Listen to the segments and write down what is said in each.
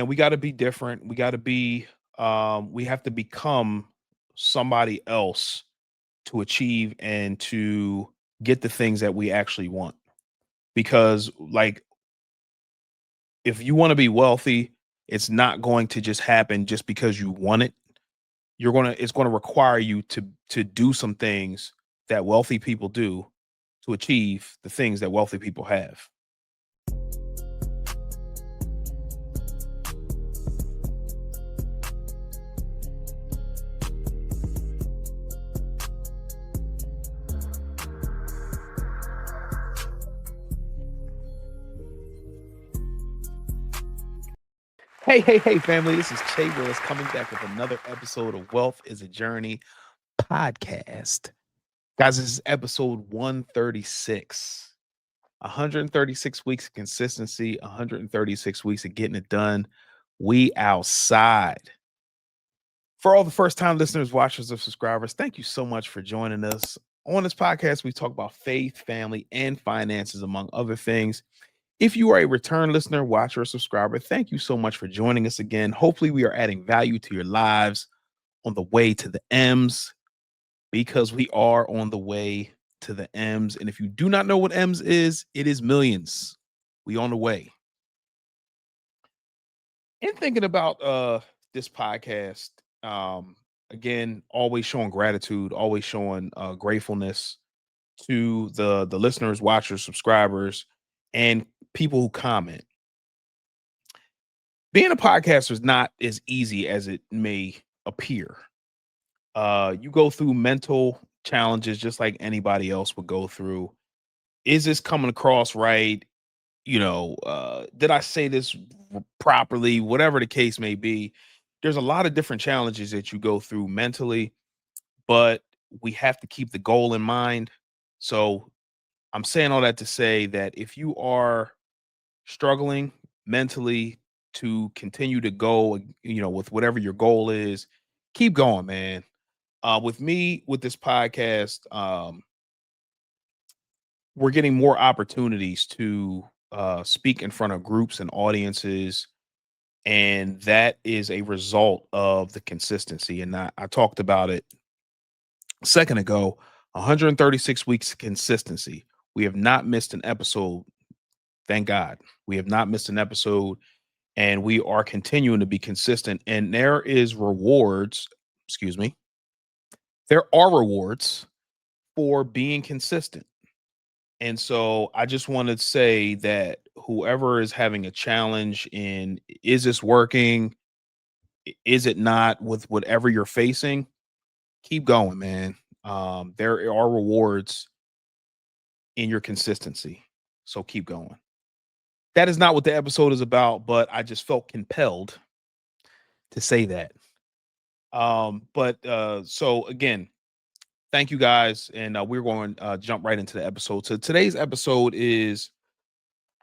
and we got to be different. We have to become somebody else to achieve and to get the things that we actually want. Because, like, if you want to be wealthy, it's not going to just happen just because you want it. It's going to require you to do some things that wealthy people do to achieve the things that wealthy people have. Hey, family. This is Che Willis coming back with another episode of Wealth is a Journey podcast. Guys, this is episode 136. 136 weeks of consistency, 136 weeks of getting it done. We outside. For all the first time listeners, watchers, or subscribers, thank you so much for joining us. On this podcast, we talk about faith, family, and finances, among other things. If you are a return listener, watcher, or subscriber, thank you so much for joining us again. Hopefully, we are adding value to your lives on the way to the M's, because we are on the way to the M's. And if you do not know what M's is, it is millions. We on the way. In thinking about this podcast, again, always showing gratitude, always showing gratefulness to the listeners, watchers, subscribers, and people who comment. Being a podcaster is not as easy as it may appear. You go through mental challenges just like anybody else would go through. Is this coming across right? Did I say this properly? Whatever the case may be, there's a lot of different challenges that you go through mentally, but we have to keep the goal in mind. So I'm saying all that to say that if you are struggling mentally to continue to go, with whatever your goal is, keep going, man. With me, with this podcast, we're getting more opportunities to speak in front of groups and audiences, and that is a result of the consistency. And I talked about it a second ago. 136 weeks of consistency. We have not missed an episode. Thank God. We have not missed an episode, and we are continuing to be consistent. And there is rewards, excuse me, there are rewards for being consistent. And so I just want to say that whoever is having a challenge in, is this working? Is it not, with whatever you're facing? Keep going, man. There are rewards in your consistency. So keep going. That is not what the episode is about, but I just felt compelled to say that. But so again, thank you guys. And we're going to jump right into the episode. So today's episode is,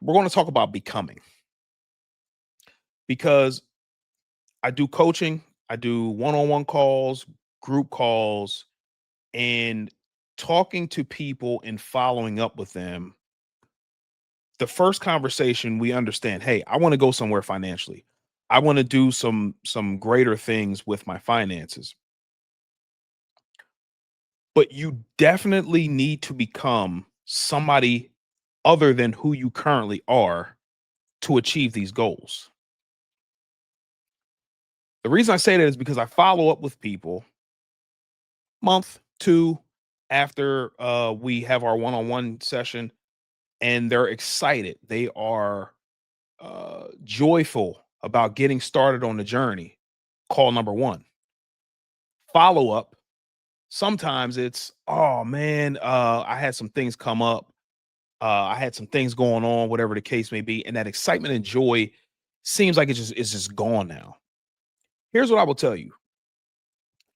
we're going to talk about becoming, because I do coaching, I do one-on-one calls, group calls, and talking to people and following up with them. The first conversation, we understand, hey, I want to go somewhere financially. I want to do some greater things with my finances. But you definitely need to become somebody other than who you currently are to achieve these goals. The reason I say that is because I follow up with people month, two after we have our one-on-one session, and they're excited. They are joyful about getting started on the journey. Call number one. Follow up. Sometimes it's, oh man, I had some things come up. I had some things going on, whatever the case may be, and that excitement and joy seems like it's just gone now. Here's what I will tell you: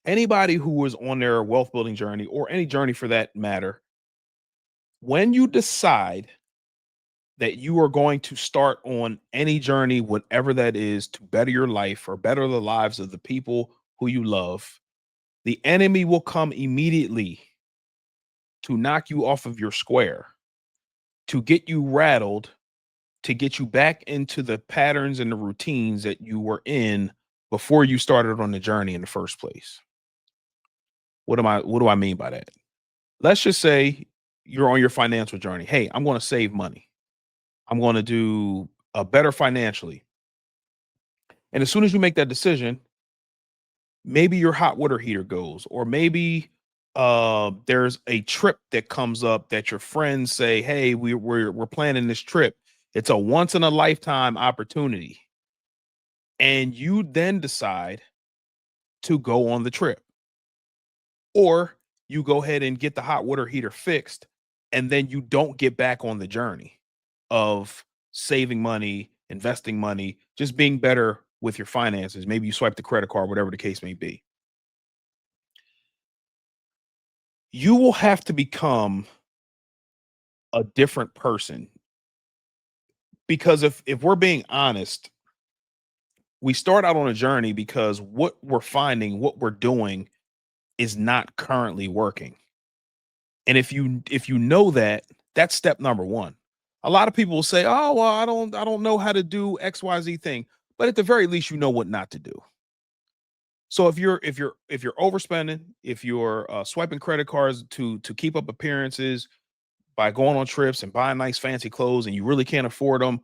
anybody who is on their wealth building journey, or any journey for that matter, when you decide that you are going to start on any journey, whatever that is, to better your life or better the lives of the people who you love, the enemy will come immediately to knock you off of your square, to get you rattled, to get you back into the patterns and the routines that you were in before you started on the journey in the first place. What do I mean by that? Let's just say you're on your financial journey. Hey, I'm going to save money. I'm going to do better financially. And as soon as you make that decision, maybe your hot water heater goes, or maybe there's a trip that comes up that your friends say, "Hey, we're planning this trip. It's a once in a lifetime opportunity." And you then decide to go on the trip. Or you go ahead and get the hot water heater fixed, and then you don't get back on the journey of saving money, investing money, just being better with your finances. Maybe you swipe the credit card, whatever the case may be. You will have to become a different person, because if we're being honest, we start out on a journey because what we're finding, what we're doing is not currently working. And if you know that, that's step number 1. A lot of people will say, "Oh, well, I don't know how to do XYZ thing." But at the very least, you know what not to do. So if you're overspending, if you're swiping credit cards to keep up appearances by going on trips and buying nice fancy clothes and you really can't afford them,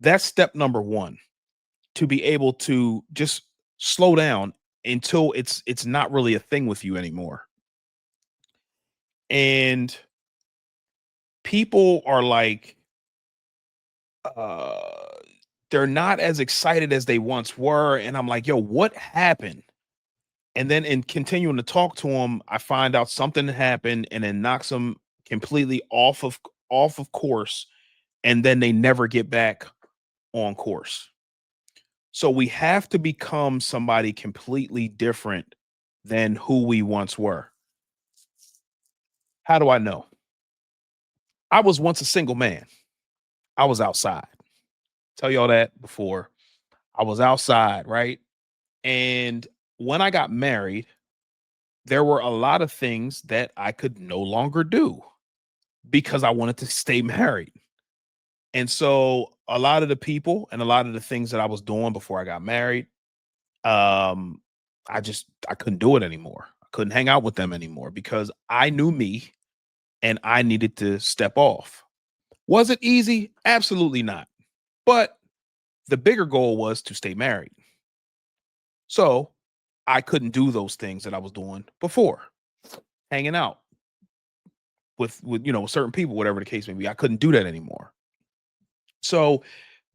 that's step number 1, to be able to just slow down until it's not really a thing with you anymore. And people are like, uh they're not as excited as they once were, and I'm like, "Yo, what happened?" And then in continuing to talk to them, I find out something happened and it knocks them completely off of course, and then they never get back on course. So we have to become somebody completely different than who we once were. How do I know? I was once a single man. I was outside. Tell y'all that before. I was outside, right? And when I got married, there were a lot of things that I could no longer do because I wanted to stay married. And so a lot of the people and a lot of the things that I was doing before I got married, um, I couldn't do it anymore. I couldn't hang out with them anymore because I knew me and I needed to step off. Was it easy? Absolutely not. But the bigger goal was to stay married. So I couldn't do those things that I was doing before, hanging out with certain people, whatever the case may be. I couldn't do that anymore. So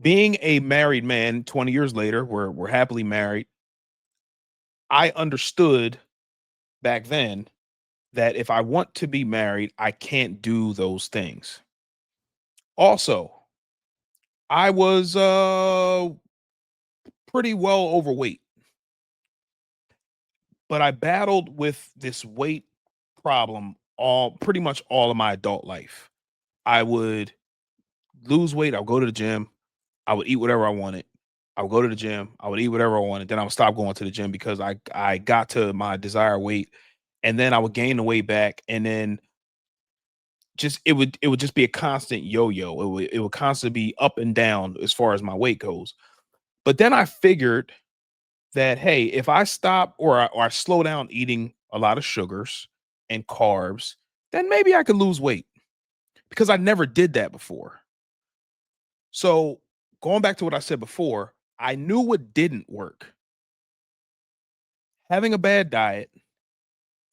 being a married man 20 years later, we're happily married. I understood back then that if I want to be married, I can't do those things. Also, I was pretty well overweight, but I battled with this weight problem all pretty much all of my adult life. I would lose weight, I'll go to the gym, I would eat whatever I wanted. I would go to the gym, I would eat whatever I wanted, then I would stop going to the gym because I got to my desired weight, and then I would gain the weight back, and then just it would just be a constant yo-yo. It would constantly be up and down as far as my weight goes. But then I figured that, hey, if I stop or I slow down eating a lot of sugars and carbs, then maybe I could lose weight because I never did that before. So going back to what I said before, I knew what didn't work. Having a bad diet,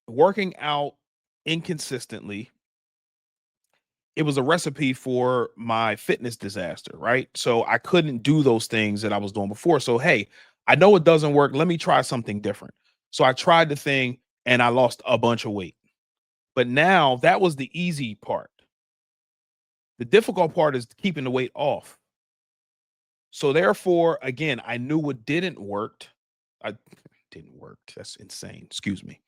working out inconsistently, it was a recipe for my fitness disaster, right? So I couldn't do those things that I was doing before. So, hey, I know it doesn't work. Let me try something different. So I tried the thing and I lost a bunch of weight. But now that was the easy part. The difficult part is keeping the weight off. So therefore, again, I knew what didn't work. I didn't work. That's insane. Excuse me.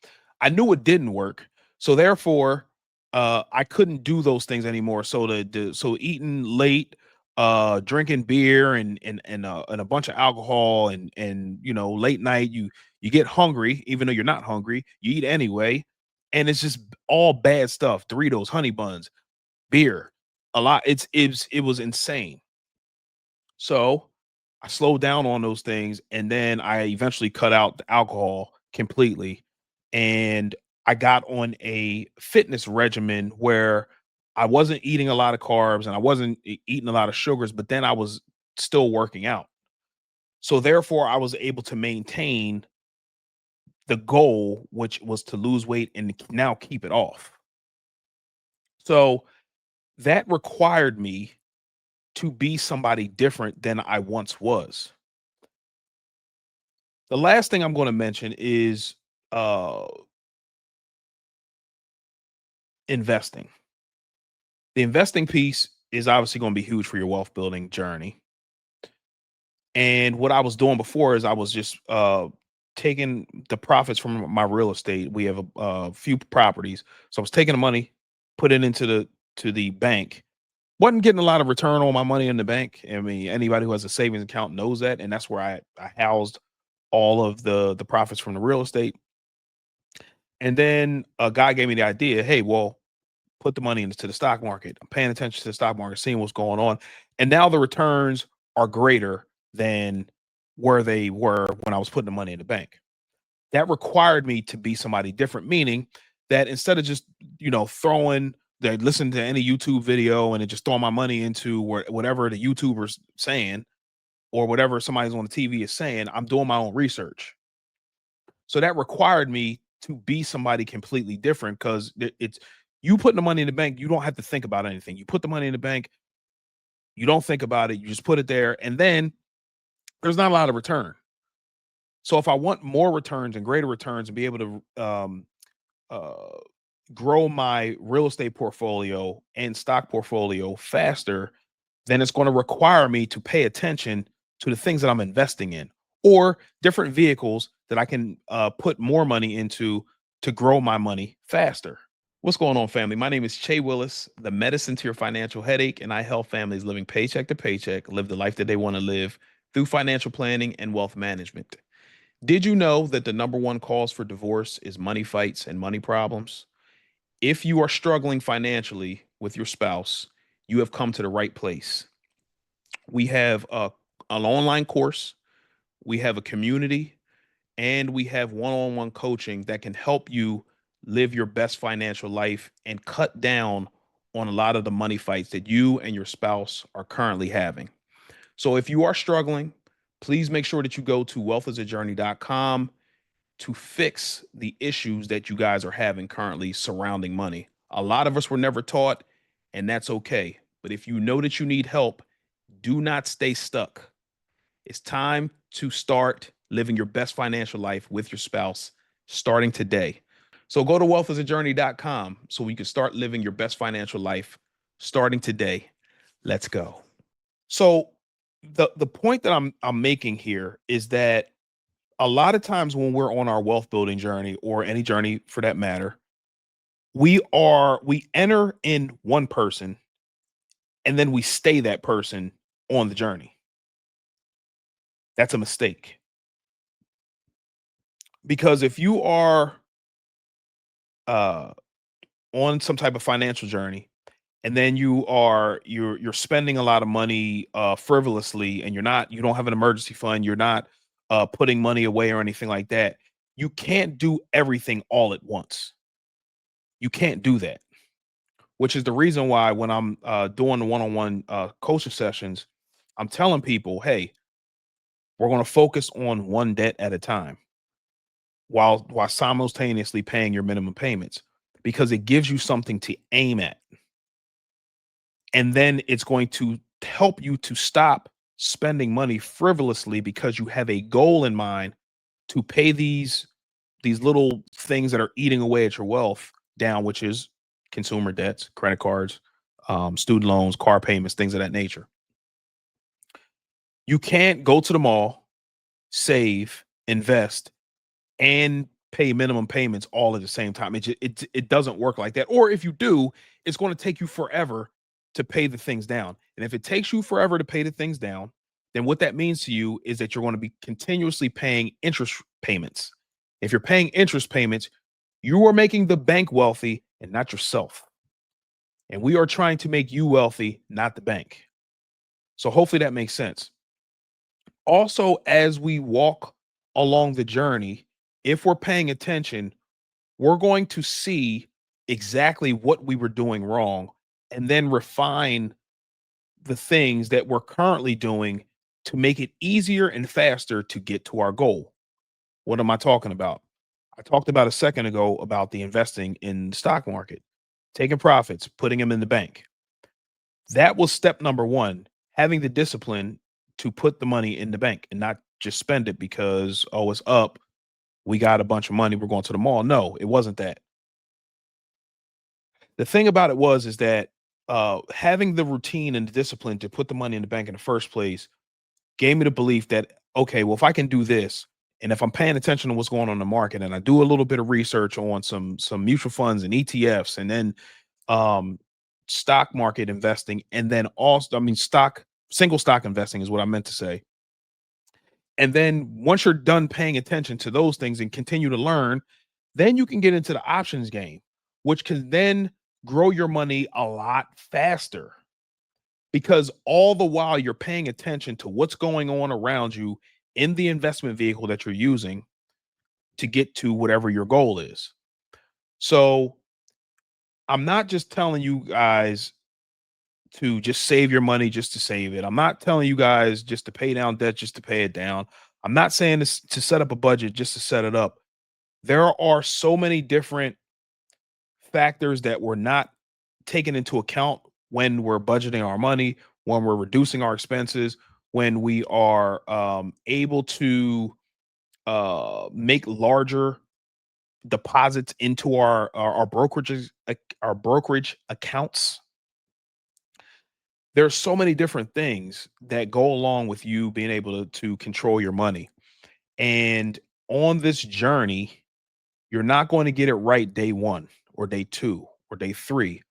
I knew it didn't work. So therefore, I couldn't do those things anymore. So so eating late, drinking beer and a bunch of alcohol and late night you get hungry even though you're not hungry. You eat anyway, and it's just all bad stuff. Doritos, honey buns, beer, a lot. It was insane. So I slowed down on those things, and then I eventually cut out the alcohol completely. And I got on a fitness regimen where I wasn't eating a lot of carbs and I wasn't eating a lot of sugars, but then I was still working out. So therefore, I was able to maintain the goal, which was to lose weight and now keep it off. So that required me to be somebody different than I once was. The last thing I'm going to mention is uh, investing. The investing piece is obviously going to be huge for your wealth building journey. And what I was doing before is I was just taking the profits from my real estate. We have a few properties, so I was taking the money, put it into the bank. Wasn't getting a lot of return on my money in the bank. I mean, anybody who has a savings account knows that, and that's where I housed all of the profits from the real estate. And then a guy gave me the idea, hey, well, put the money into the stock market. I'm paying attention to the stock market, seeing what's going on. And now the returns are greater than where they were when I was putting the money in the bank. That required me to be somebody different, meaning that instead of just, throwing that listen to any YouTube video and then just throwing my money into whatever the YouTuber's saying or whatever somebody's on the TV is saying, I'm doing my own research. So that required me to be somebody completely different because it's you putting the money in the bank, you don't have to think about anything. You put the money in the bank, you don't think about it, you just put it there, and then there's not a lot of return. So if I want more returns and greater returns and be able to uh, grow my real estate portfolio and stock portfolio faster, then it's going to require me to pay attention to the things that I'm investing in or different vehicles that I can put more money into to grow my money faster. What's going on, family? My name is Che Willis, the medicine to your financial headache, and I help families living paycheck to paycheck live the life that they want to live through financial planning and wealth management. Did you know that the number one cause for divorce is money fights and money problems? If you are struggling financially with your spouse, you have come to the right place. We have an online course, we have a community, and we have one on one coaching that can help you live your best financial life and cut down on a lot of the money fights that you and your spouse are currently having. So if you are struggling, please make sure that you go to wealthisajourney.com to fix the issues that you guys are having currently surrounding money. A lot of us were never taught, and that's okay. But if you know that you need help, do not stay stuck. It's time to start living your best financial life with your spouse starting today. So go to wealthisajourney.com so we can start living your best financial life starting today. Let's go. So the point that I'm making here is that a lot of times when we're on our wealth building journey or any journey for that matter, we enter in one person and then we stay that person on the journey. That's a mistake. Because if you are uh on some type of financial journey and then you're spending a lot of money frivolously and you don't have an emergency fund, you're not putting money away or anything like that, you can't do everything all at once. You can't do that, which is the reason why when I'm doing the one-on-one coaching sessions, I'm telling people, hey, we're going to focus on one debt at a time while simultaneously paying your minimum payments because it gives you something to aim at. And then it's going to help you to stop spending money frivolously because you have a goal in mind to pay these little things that are eating away at your wealth down, which is consumer debts, credit cards, student loans, car payments, things of that nature. You can't go to the mall, save, invest, and pay minimum payments all at the same time. It doesn't work like that. Or if you do, it's going to take you forever to pay the things down. And if it takes you forever to pay the things down, then what that means to you is that you're going to be continuously paying interest payments. If you're paying interest payments, you are making the bank wealthy and not yourself. And we are trying to make you wealthy, not the bank. So hopefully that makes sense. Also, as we walk along the journey, if we're paying attention, we're going to see exactly what we were doing wrong and then refine the things that we're currently doing to make it easier and faster to get to our goal. What am I talking about? I talked about a second ago about the investing in the stock market, taking profits, putting them in the bank. That was step number one, having the discipline to put the money in the bank and not just spend it because, oh, it's up. We got a bunch of money. We're going to the mall. No, it wasn't that. The thing about it is that having the routine and the discipline to put the money in the bank in the first place gave me the belief that, okay, well, if I can do this, and if I'm paying attention to what's going on in the market, and I do a little bit of research on some mutual funds and ETFs, and then um, stock market investing, and then also, I mean, single stock investing is what I meant to say. And then once you're done paying attention to those things and continue to learn, then you can get into the options game, which can then grow your money a lot faster because all the while you're paying attention to what's going on around you in the investment vehicle that you're using to get to whatever your goal is. So I'm not just telling you guys to just save your money just to save it. I'm not telling you guys just to pay down debt just to pay it down. I'm not saying this to set up a budget just to set it up. There are so many different factors that we're not taking into account when we're budgeting our money, when we're reducing our expenses, when we are able to make larger deposits into our brokerages, our brokerage accounts. There's so many different things that go along with you being able to control your money. And on this journey, you're not going to get it right day one or day two or day three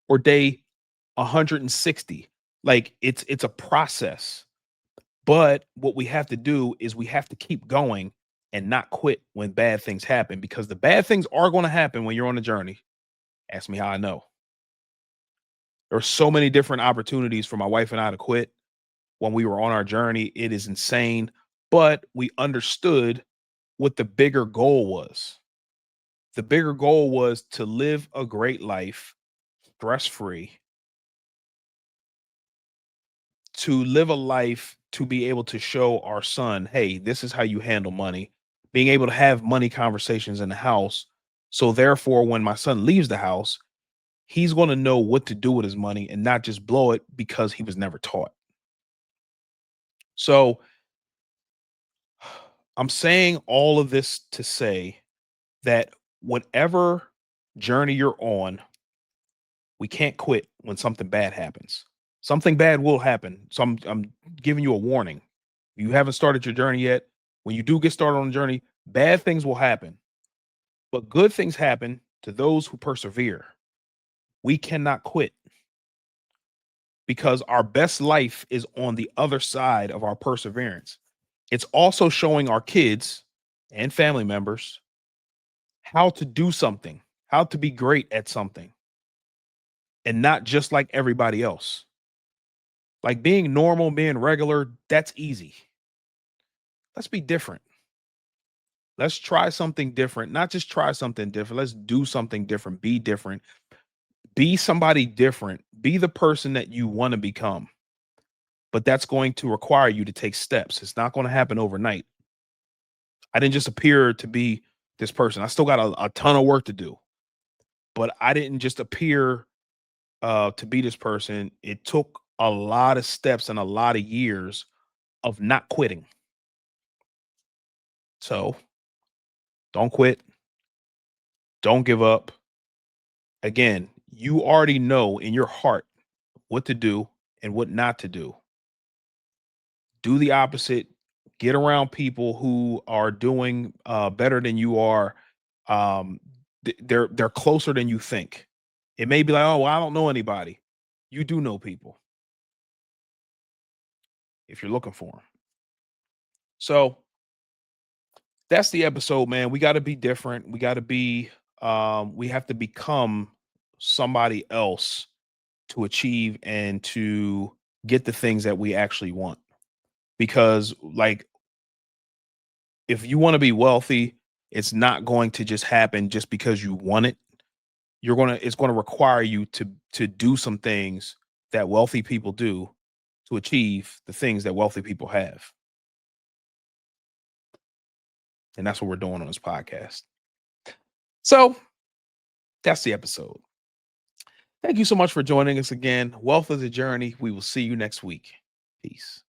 or day 160. Like it's a process. But what we have to do is we have to keep going and not quit when bad things happen because the bad things are going to happen when you're on a journey. Ask me how I know. There are so many different opportunities for my wife and I to quit when we were on our journey. It is insane, but we understood what the bigger goal was. The bigger goal was to live a great life, stress free, to live a life to be able to show our son, hey, this is how you handle money, being able to have money conversations in the house. So, therefore, when my son leaves the house, he's going to know what to do with his money and not just blow it because he was never taught. So, I'm saying all of this to say that whatever journey you're on, we can't quit when something bad happens. Something bad will happen. So I'm giving you a warning. You haven't started your journey yet. When you do get started on the journey, bad things will happen, but good things happen to those who persevere. We cannot quit because our best life is on the other side of our perseverance. It's also showing our kids and family members how to do something, how to be great at something, and not just like everybody else. Like being normal, being regular, that's easy. Let's be different. Let's try something different. Not just try something different. Let's do something different. Be different. Be somebody different. Be the person that you want to become. But that's going to require you to take steps. It's not going to happen overnight. I didn't just appear to be this person. I still got a ton of work to do, but I didn't just appear to be this person. It took a lot of steps and a lot of years of not quitting. So don't quit. Don't give up. Again, you already know in your heart what to do and what not to do. Do the opposite. Get around people who are doing better than you are. Um, they're closer than you think. It may be like, oh, well, I don't know anybody. You do know people if you're looking for them. So that's the episode, man. We got to be different. We got to be. We have to become somebody else to achieve and to get the things that we actually want. Because like if you want to be wealthy, it's not going to just happen just because you want it. It's going to require you to do some things that wealthy people do to achieve the things that wealthy people have. And that's what we're doing on this podcast. So that's the episode. Thank you so much for joining us again. Wealth is a journey. We will see you next week. Peace.